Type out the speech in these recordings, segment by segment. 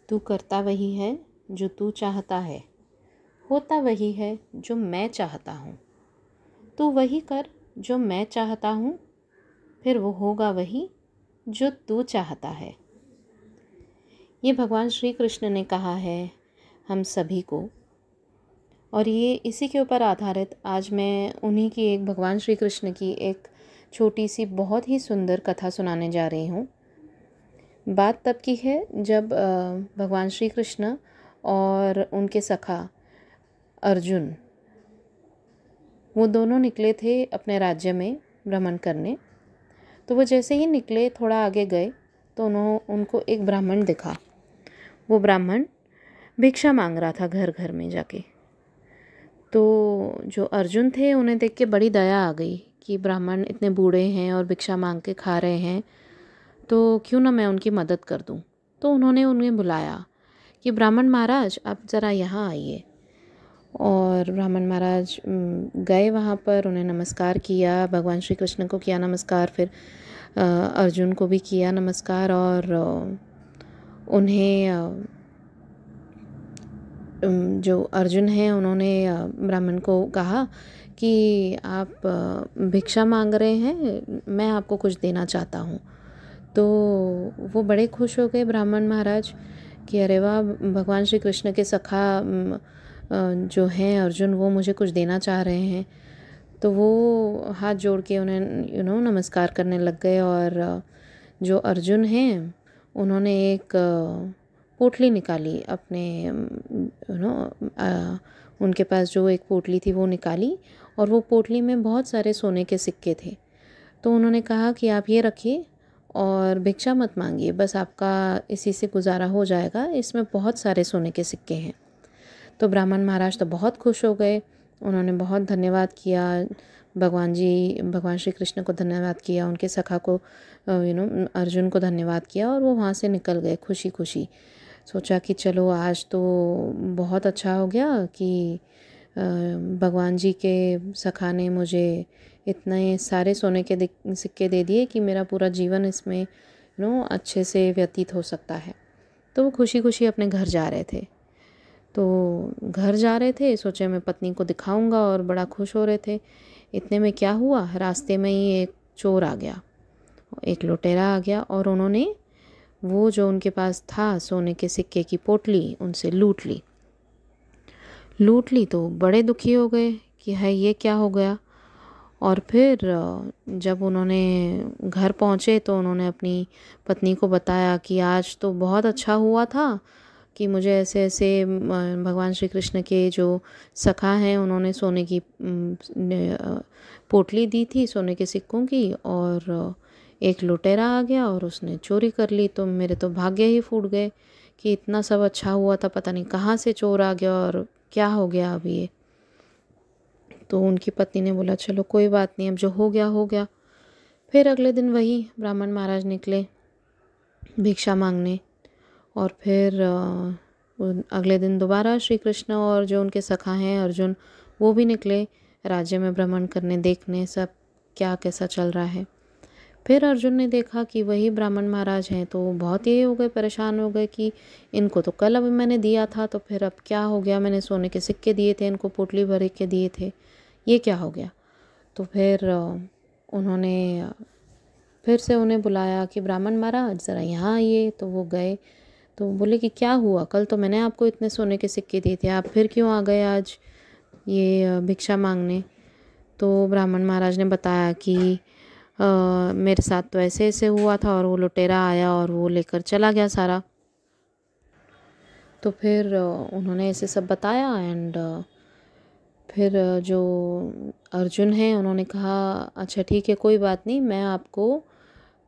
तू करता वही है जो तू चाहता है, होता वही है जो मैं चाहता हूँ। तू वही कर जो मैं चाहता हूँ, फिर वो होगा वही जो तू चाहता है। ये भगवान श्री कृष्ण ने कहा है हम सभी को, और ये इसी के ऊपर आधारित आज मैं उन्हीं की एक भगवान श्री कृष्ण की एक छोटी सी बहुत ही सुंदर कथा सुनाने जा रही हूँ। बात तब की है जब भगवान श्री कृष्ण और उनके सखा अर्जुन, वो दोनों निकले थे अपने राज्य में भ्रमण करने। तो वो जैसे ही निकले थोड़ा आगे गए तो उनको एक ब्राह्मण दिखा। वो ब्राह्मण भिक्षा मांग रहा था घर घर में जाके। तो जो अर्जुन थे उन्हें देख के बड़ी दया आ गई कि ब्राह्मण इतने बूढ़े हैं और भिक्षा मांग के खा रहे हैं, तो क्यों ना मैं उनकी मदद कर दूं। तो उन्होंने उन्हें बुलाया कि ब्राह्मण महाराज आप ज़रा यहाँ आइए। और ब्राह्मण महाराज गए वहाँ पर, उन्हें नमस्कार किया, भगवान श्री कृष्ण को किया नमस्कार, फिर अर्जुन को भी किया नमस्कार। और उन्हें जो अर्जुन हैं उन्होंने ब्राह्मण को कहा कि आप भिक्षा मांग रहे हैं, मैं आपको कुछ देना चाहता हूँ। तो वो बड़े खुश हो गए ब्राह्मण महाराज कि अरे वाह, भगवान श्री कृष्ण के सखा जो हैं अर्जुन, वो मुझे कुछ देना चाह रहे हैं। तो वो हाथ जोड़ के उन्हें नमस्कार करने लग गए। और जो अर्जुन हैं उन्होंने एक पोटली निकाली अपने उनके पास जो एक पोटली थी वो निकाली, और वो पोटली में बहुत सारे सोने के सिक्के थे। तो उन्होंने कहा कि आप ये रखिए और भिक्षा मत मांगिए, बस आपका इसी से गुजारा हो जाएगा, इसमें बहुत सारे सोने के सिक्के हैं। तो ब्राह्मण महाराज तो बहुत खुश हो गए, उन्होंने बहुत धन्यवाद किया भगवान श्री कृष्ण को धन्यवाद किया, उनके सखा को अर्जुन को धन्यवाद किया, और वो वहाँ से निकल गए खुशी खुशी। सोचा कि चलो आज तो बहुत अच्छा हो गया कि भगवान जी के सखा ने मुझे इतने सारे सोने के सिक्के दे दिए कि मेरा पूरा जीवन इसमें अच्छे से व्यतीत हो सकता है। तो वो खुशी खुशी अपने घर जा रहे थे। तो घर जा रहे थे, सोचे मैं पत्नी को दिखाऊंगा, और बड़ा खुश हो रहे थे। इतने में क्या हुआ, रास्ते में ही एक चोर आ गया, एक लुटेरा आ गया, और उन्होंने वो जो उनके पास था सोने के सिक्के की पोटली उनसे लूट ली। तो बड़े दुखी हो गए कि है ये क्या हो गया। और फिर जब उन्होंने घर पहुँचे तो उन्होंने अपनी पत्नी को बताया कि आज तो बहुत अच्छा हुआ था कि मुझे ऐसे ऐसे भगवान श्री कृष्ण के जो सखा हैं उन्होंने सोने की पोटली दी थी सोने के सिक्कों की, और एक लुटेरा आ गया और उसने चोरी कर ली। तो मेरे तो भाग्य ही फूट गए कि इतना सब अच्छा हुआ था, पता नहीं कहाँ से चोर आ गया और क्या हो गया अब ये। तो उनकी पत्नी ने बोला चलो कोई बात नहीं, अब जो हो गया हो गया। फिर अगले दिन वही ब्राह्मण महाराज निकले भिक्षा मांगने, और फिर अगले दिन दोबारा श्री कृष्ण और जो उनके सखा हैं अर्जुन, वो भी निकले राज्य में भ्रमण करने, देखने सब क्या कैसा चल रहा है। फिर अर्जुन ने देखा कि वही ब्राह्मण महाराज हैं, तो बहुत ये हो गए, परेशान हो गए कि इनको तो कल अभी मैंने दिया था, तो फिर अब क्या हो गया, मैंने सोने के सिक्के दिए थे, इनको पोटली भर के दिए थे, ये क्या हो गया। तो फिर उन्होंने फिर से उन्हें बुलाया कि ब्राह्मण महाराज ज़रा यहाँ आइए। तो वो गए, तो बोले कि क्या हुआ, कल तो मैंने आपको इतने सोने के सिक्के दिए थे, आप फिर क्यों आ गए आज ये भिक्षा मांगने। तो ब्राह्मण महाराज ने बताया कि मेरे साथ तो ऐसे ऐसे हुआ था, और वो लुटेरा आया और वो लेकर चला गया सारा। तो फिर उन्होंने ऐसे सब बताया। एंड फिर जो अर्जुन हैं उन्होंने कहा अच्छा ठीक है कोई बात नहीं, मैं आपको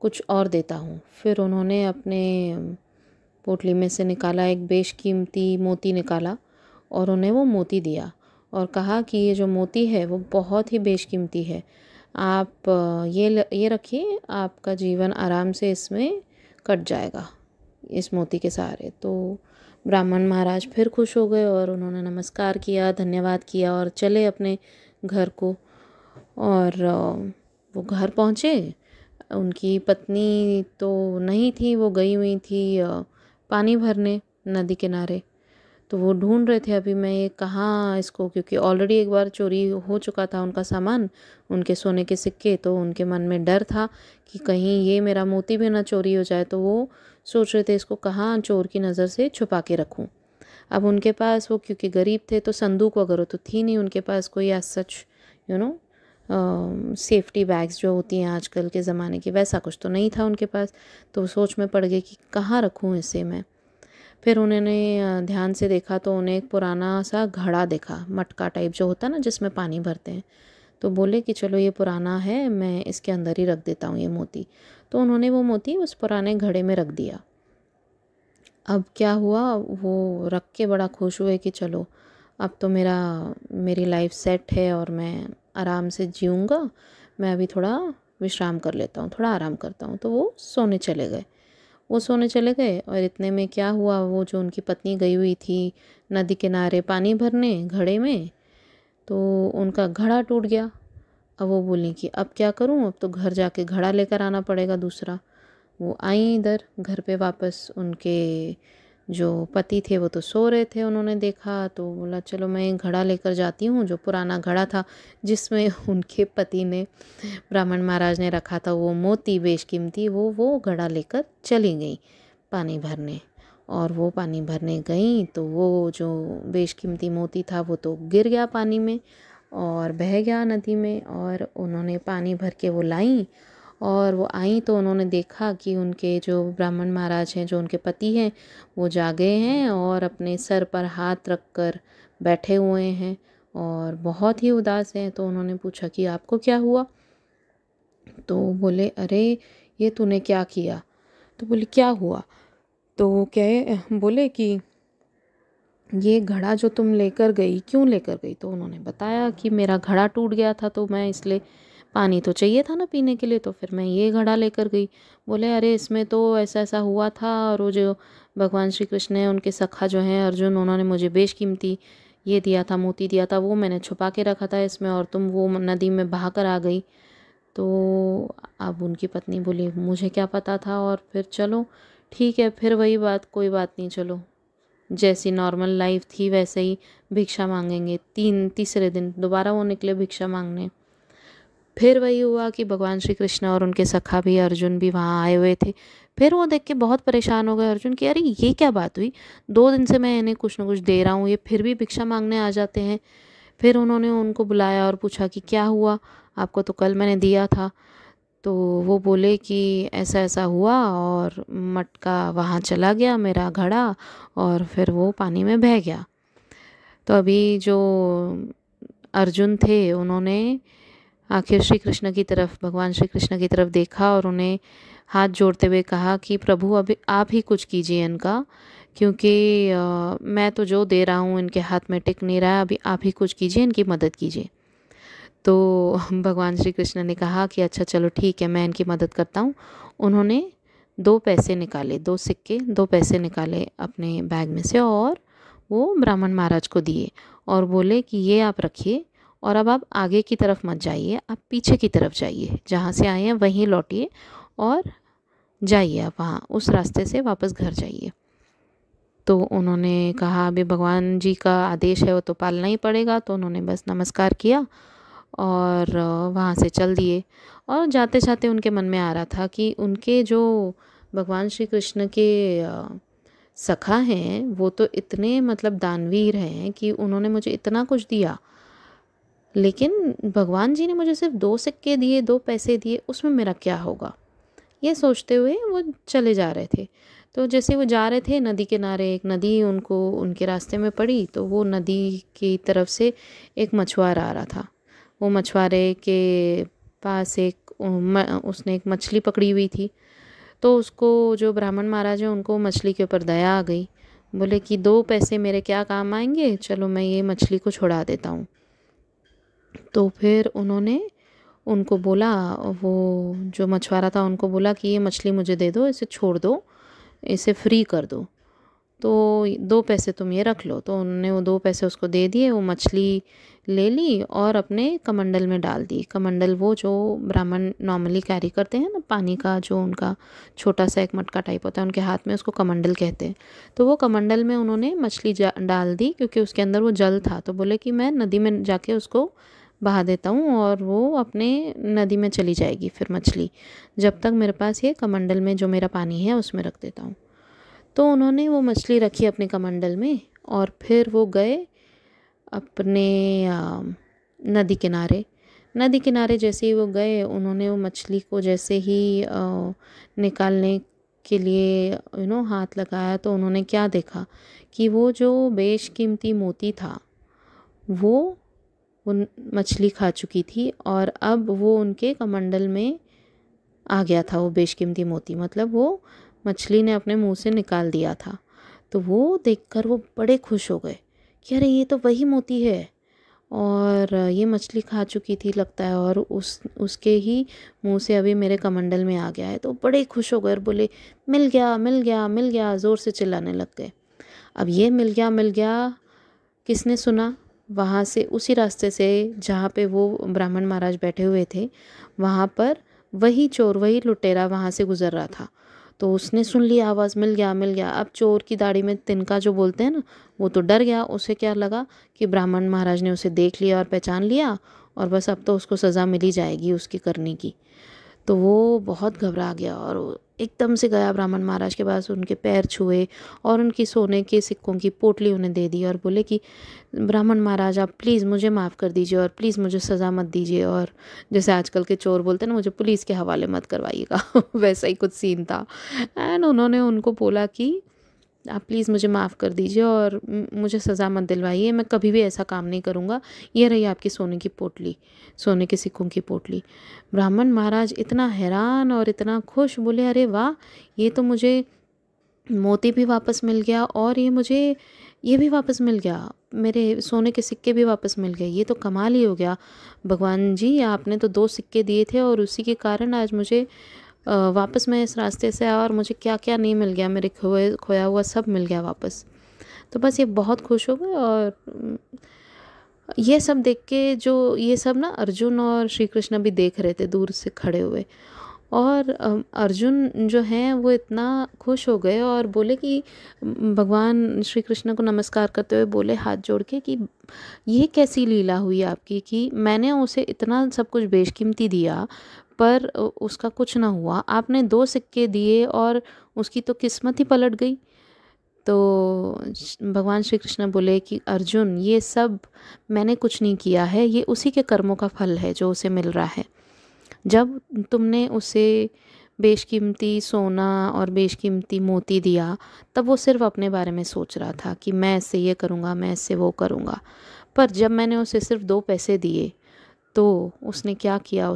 कुछ और देता हूँ। फिर उन्होंने अपने पोटली में से निकाला, एक बेशकीमती मोती निकाला, और उन्हें वो मोती दिया, और कहा कि ये जो मोती है वो बहुत ही बेशकीमती है, आप ये रखिए, आपका जीवन आराम से इसमें कट जाएगा इस मोती के सहारे। तो ब्राह्मण महाराज फिर खुश हो गए और उन्होंने नमस्कार किया, धन्यवाद किया, और चले अपने घर को। और वो घर पहुँचे, उनकी पत्नी तो नहीं थी, वो गई हुई थी पानी भरने। नदी किनारे। तो वो ढूंढ रहे थे अभी मैं ये कहाँ इसको, क्योंकि ऑलरेडी एक बार चोरी हो चुका था उनका सामान, उनके सोने के सिक्के। तो उनके मन में डर था कि कहीं ये मेरा मोती भी ना चोरी हो जाए। तो वो सोच रहे थे इसको कहाँ चोर की नज़र से छुपा के रखूँ। अब उनके पास वो क्योंकि गरीब थे तो संदूक वगैरह तो थी नहीं उनके पास कोई as such, you know safety bags जो होती हैं आजकल के ज़माने की, वैसा कुछ तो नहीं था उनके पास। तो सोच में पड़ गए कि कहाँ रखूँ इसे मैं। फिर उन्होंने ध्यान से देखा तो उन्हें एक पुराना सा घड़ा देखा, मटका टाइप जो होता है ना जिसमें पानी भरते हैं। तो बोले कि चलो ये पुराना है, मैं इसके अंदर ही रख देता हूँ ये मोती। तो उन्होंने वो मोती उस पुराने घड़े में रख दिया। अब क्या हुआ, वो रख के बड़ा खुश हुए कि चलो अब तो मेरी लाइफ सेट है और मैं आराम से जीऊँगा। मैं अभी थोड़ा विश्राम कर लेता हूँ, थोड़ा आराम करता हूँ। तो वो सोने चले गए। वो सोने चले गए और इतने में क्या हुआ, वो जो उनकी पत्नी गई हुई थी नदी किनारे पानी भरने घड़े में, तो उनका घड़ा टूट गया। अब वो बोली कि अब क्या करूं, अब तो घर जाके घड़ा लेकर आना पड़ेगा दूसरा। वो आई इधर घर पे वापस, उनके जो पति थे वो तो सो रहे थे। उन्होंने देखा तो बोला चलो मैं एक घड़ा लेकर जाती हूँ, जो पुराना घड़ा था जिसमें उनके पति ने, ब्राह्मण महाराज ने रखा था वो मोती बेशकीमती, वो घड़ा लेकर चली गई पानी भरने। और वो पानी भरने गई तो वो जो बेशकीमती मोती था वो तो गिर गया पानी में और बह गया नदी में। और उन्होंने पानी भर के वो लाई और वो आई तो उन्होंने देखा कि उनके जो ब्राह्मण महाराज हैं, जो उनके पति हैं, वो जागे हैं और अपने सर पर हाथ रख कर बैठे हुए हैं और बहुत ही उदास हैं। तो उन्होंने पूछा कि आपको क्या हुआ। तो बोले अरे ये तूने क्या किया। तो बोले क्या हुआ। तो क्या बोले कि ये घड़ा जो तुम लेकर गई, क्यों लेकर गई। तो उन्होंने बताया कि मेरा घड़ा टूट गया था तो मैं इसलिए, पानी तो चाहिए था ना पीने के लिए, तो फिर मैं ये घड़ा लेकर गई। बोले अरे इसमें तो ऐसा ऐसा हुआ था और वो जो भगवान श्री कृष्ण है, उनके सखा जो हैं अर्जुन, उन्होंने मुझे बेशकीमती ये दिया था, मोती दिया था, वो मैंने छुपा के रखा था इसमें और तुम वो नदी में बहा कर आ गई। तो अब उनकी पत्नी बोली मुझे क्या पता था। और फिर चलो ठीक है, फिर वही बात, कोई बात नहीं, चलो जैसी नॉर्मल लाइफ थी वैसे ही भिक्षा मांगेंगे। तीसरे दिन दोबारा वो निकले भिक्षा मांगने। फिर वही हुआ कि भगवान श्री कृष्ण और उनके सखा भी अर्जुन भी वहाँ आए हुए थे। फिर वो देख के बहुत परेशान हो गए अर्जुन कि अरे ये क्या बात हुई, 2 दिन से मैं इन्हें कुछ ना कुछ दे रहा हूँ, ये फिर भी भिक्षा मांगने आ जाते हैं। फिर उन्होंने उनको बुलाया और पूछा कि क्या हुआ, आपको तो कल मैंने दिया था। तो वो बोले कि ऐसा ऐसा हुआ और मटका वहाँ चला गया मेरा घड़ा और फिर वो पानी में बह गया। तो अभी जो अर्जुन थे उन्होंने आखिर श्री कृष्ण की तरफ, भगवान श्री कृष्ण की तरफ देखा और उन्हें हाथ जोड़ते हुए कहा कि प्रभु अभी आप ही कुछ कीजिए इनका, क्योंकि मैं तो जो दे रहा हूँ इनके हाथ में टिक नहीं रहा है, अभी आप ही कुछ कीजिए, इनकी मदद कीजिए। तो भगवान श्री कृष्ण ने कहा कि अच्छा चलो ठीक है, मैं इनकी मदद करता हूँ। उन्होंने 2 पैसे निकाले, 2 सिक्के, 2 पैसे निकाले अपने बैग में से और वो ब्राह्मण महाराज को दिए और बोले कि ये आप रखिए और अब आप आगे की तरफ मत जाइए, आप पीछे की तरफ जाइए, जहाँ से आए हैं वहीं लौटिए और जाइए आप वहाँ उस रास्ते से वापस घर जाइए। तो उन्होंने कहा अभी भगवान जी का आदेश है वो तो पालना ही पड़ेगा। तो उन्होंने बस नमस्कार किया और वहाँ से चल दिए। और जाते जाते उनके मन में आ रहा था कि उनके जो भगवान श्री कृष्ण के सखा हैं वो तो इतने मतलब दानवीर हैं कि उन्होंने मुझे इतना कुछ दिया, लेकिन भगवान जी ने मुझे सिर्फ 2 सिक्के दिए, 2 पैसे दिए, उसमें मेरा क्या होगा। ये सोचते हुए वो चले जा रहे थे। तो जैसे वो जा रहे थे नदी किनारे, एक नदी उनको उनके रास्ते में पड़ी। तो वो नदी की तरफ से एक मछुआरा आ रहा था। वो मछुआरे के पास उसने एक मछली पकड़ी हुई थी। तो उसको जो ब्राह्मण महाराज हैं उनको मछली के ऊपर दया आ गई। बोले कि 2 पैसे मेरे क्या काम आएंगे, चलो मैं ये मछली को छुड़ा देता हूँ। तो फिर उन्होंने उनको बोला, वो जो मछुआरा था उनको बोला कि ये मछली मुझे दे दो, इसे छोड़ दो, इसे फ्री कर दो। तो 2 पैसे तुम ये रख लो। तो उन्होंने वो 2 पैसे उसको दे दिए। वो मछली ले ली और अपने कमंडल में डाल दी। कमंडल वो जो ब्राह्मण नॉर्मली कैरी करते हैं ना, पानी का जो उनका छोटा सा एक मटका टाइप होता है उनके हाथ में, उसको कमंडल कहते हैं। तो वो कमंडल में उन्होंने मछली डाल दी, क्योंकि उसके अंदर वो जल था। तो बोले कि मैं नदी में जाके उसको बहा देता हूँ और वो अपने नदी में चली जाएगी फिर मछली, जब तक मेरे पास ये कमंडल में जो मेरा पानी है उसमें रख देता हूँ। तो उन्होंने वो मछली रखी अपने कमंडल में और फिर वो गए अपने नदी किनारे। नदी किनारे जैसे ही वो गए, उन्होंने वो मछली को जैसे ही निकालने के लिए हाथ लगाया, तो उन्होंने क्या देखा कि वो जो बेशकीमती मोती था वो मछली खा चुकी थी और अब वो उनके कमंडल में आ गया था। वो बेशकीमती मोती मतलब वो मछली ने अपने मुंह से निकाल दिया था। तो वो देखकर वो बड़े खुश हो गए कि अरे ये तो वही मोती है, और ये मछली खा चुकी थी लगता है, और उसके ही मुंह से अभी मेरे कमंडल में आ गया है। तो बड़े खुश हो गए और बोले मिल गया मिल गया मिल गया, ज़ोर से चिल्लाने लग गए। अब ये मिल गया किसने सुना? वहाँ से, उसी रास्ते से जहाँ पे वो ब्राह्मण महाराज बैठे हुए थे, वहाँ पर वही चोर, वही लुटेरा वहाँ से गुजर रहा था। तो उसने सुन लिया आवाज़ मिल गया मिल गया। अब चोर की दाढ़ी में तिनका जो बोलते हैं ना, वो तो डर गया। उसे क्या लगा कि ब्राह्मण महाराज ने उसे देख लिया और पहचान लिया, और बस अब तो उसको सज़ा मिल ही जाएगी उसकी करने की। तो वो बहुत घबरा गया और वो एकदम से गया ब्राह्मण महाराज के पास, उनके पैर छुए और उनकी सोने के सिक्कों की पोटली उन्हें दे दी और बोले कि ब्राह्मण महाराज आप प्लीज़ मुझे माफ़ कर दीजिए और प्लीज़ मुझे सज़ा मत दीजिए, और जैसे आजकल के चोर बोलते हैं ना, मुझे पुलिस के हवाले मत करवाइएगा वैसा ही कुछ सीन था। एंड उन्होंने उनको बोला कि आप प्लीज़ मुझे माफ़ कर दीजिए और मुझे सज़ा मत दिलवाइए, मैं कभी भी ऐसा काम नहीं करूँगा। ये रही आपकी सोने की पोटली, सोने के सिक्कों की पोटली। ब्राह्मण महाराज इतना हैरान और इतना खुश, बोले अरे वाह, ये तो मुझे मोती भी वापस मिल गया और ये भी वापस मिल गया, मेरे सोने के सिक्के भी वापस मिल गए, ये तो कमाल ही हो गया। भगवान जी आपने तो 2 सिक्के दिए थे और उसी के कारण आज मुझे वापस मैं इस रास्ते से आया और मुझे क्या क्या नहीं मिल गया, मेरे खोया हुआ सब मिल गया वापस। तो बस ये बहुत खुश हो गए। और ये सब देख के, जो ये सब ना अर्जुन और श्री कृष्ण भी देख रहे थे दूर से खड़े हुए, और अर्जुन जो हैं वो इतना खुश हो गए और बोले कि भगवान श्री कृष्ण को नमस्कार करते हुए बोले हाथ जोड़ के कि ये कैसी लीला हुई आपकी कि मैंने उसे इतना सब कुछ बेशकीमती दिया पर उसका कुछ ना हुआ, आपने 2 सिक्के दिए और उसकी तो किस्मत ही पलट गई। तो भगवान श्री कृष्ण बोले कि अर्जुन ये सब मैंने कुछ नहीं किया है, ये उसी के कर्मों का फल है जो उसे मिल रहा है। जब तुमने उसे बेशकीमती सोना और बेशकीमती मोती दिया, तब वो सिर्फ अपने बारे में सोच रहा था कि मैं इससे ये करूँगा, मैं इससे वो करूँगा। पर जब मैंने उसे सिर्फ 2 पैसे दिए, तो उसने क्या किया,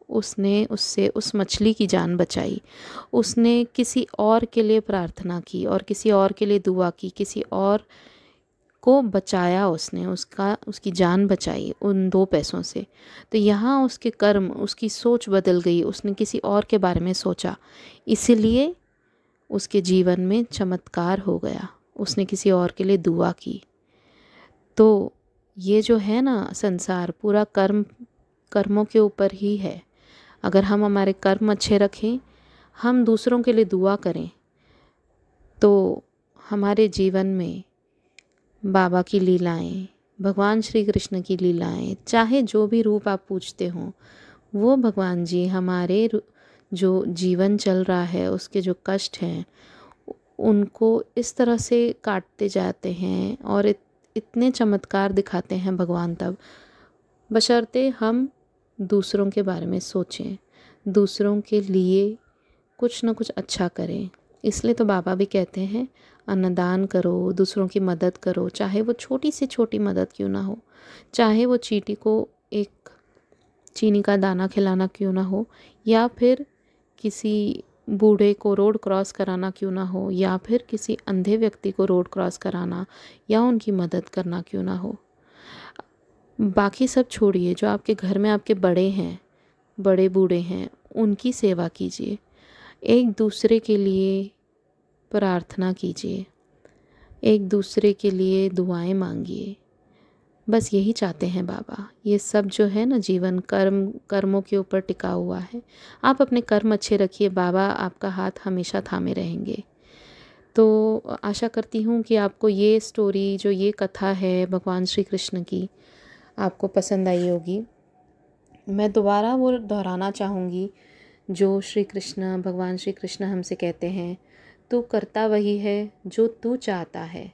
उसने उससे उस मछली की जान बचाई। उसने किसी और के लिए प्रार्थना की और किसी और के लिए दुआ की, किसी और को बचाया, उसने उसकी जान बचाई उन 2 पैसों से। तो यहाँ उसके कर्म, उसकी सोच बदल गई, उसने किसी और के बारे में सोचा, इसीलिए उसके जीवन में चमत्कार हो गया, उसने किसी और के लिए दुआ की। तो ये जो है ना संसार, पूरा कर्मों के ऊपर ही है। अगर हम हमारे कर्म अच्छे रखें, हम दूसरों के लिए दुआ करें, तो हमारे जीवन में बाबा की लीलाएं, भगवान श्री कृष्ण की लीलाएं, चाहे जो भी रूप आप पूजते हों, वो भगवान जी हमारे जो जीवन चल रहा है उसके जो कष्ट हैं उनको इस तरह से काटते जाते हैं और इतने चमत्कार दिखाते हैं भगवान तब, बशर्ते हम दूसरों के बारे में सोचें, दूसरों के लिए कुछ ना कुछ अच्छा करें। इसलिए तो बाबा भी कहते हैं अन्नदान करो, दूसरों की मदद करो, चाहे वो छोटी से छोटी मदद क्यों ना हो, चाहे वो चींटी को एक चीनी का दाना खिलाना क्यों ना हो, या फिर किसी बूढ़े को रोड क्रॉस कराना क्यों ना हो, या फिर किसी अंधे व्यक्ति को रोड क्रॉस कराना या उनकी मदद करना क्यों ना हो। बाकी सब छोड़िए, जो आपके घर में आपके बड़े हैं, बड़े बूढ़े हैं, उनकी सेवा कीजिए, एक दूसरे के लिए प्रार्थना कीजिए। एक दूसरे के लिए दुआएं मांगिए। बस यही चाहते हैं बाबा। ये सब जो है ना, जीवन कर्मों के ऊपर टिका हुआ है। आप अपने कर्म अच्छे रखिए, बाबा आपका हाथ हमेशा थामे रहेंगे। तो आशा करती हूँ कि आपको ये स्टोरी, जो ये कथा है भगवान श्री कृष्ण की, आपको पसंद आई होगी। मैं दोबारा वो दोहराना चाहूँगी जो भगवान श्री कृष्ण हमसे कहते हैं, तू करता वही है जो तू चाहता है,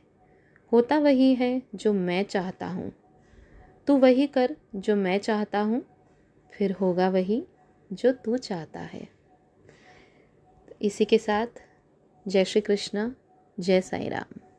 होता वही है जो मैं चाहता हूँ। तू वही कर जो मैं चाहता हूँ, फिर होगा वही जो तू चाहता है। इसी के साथ जय श्री कृष्ण, जय साईं राम।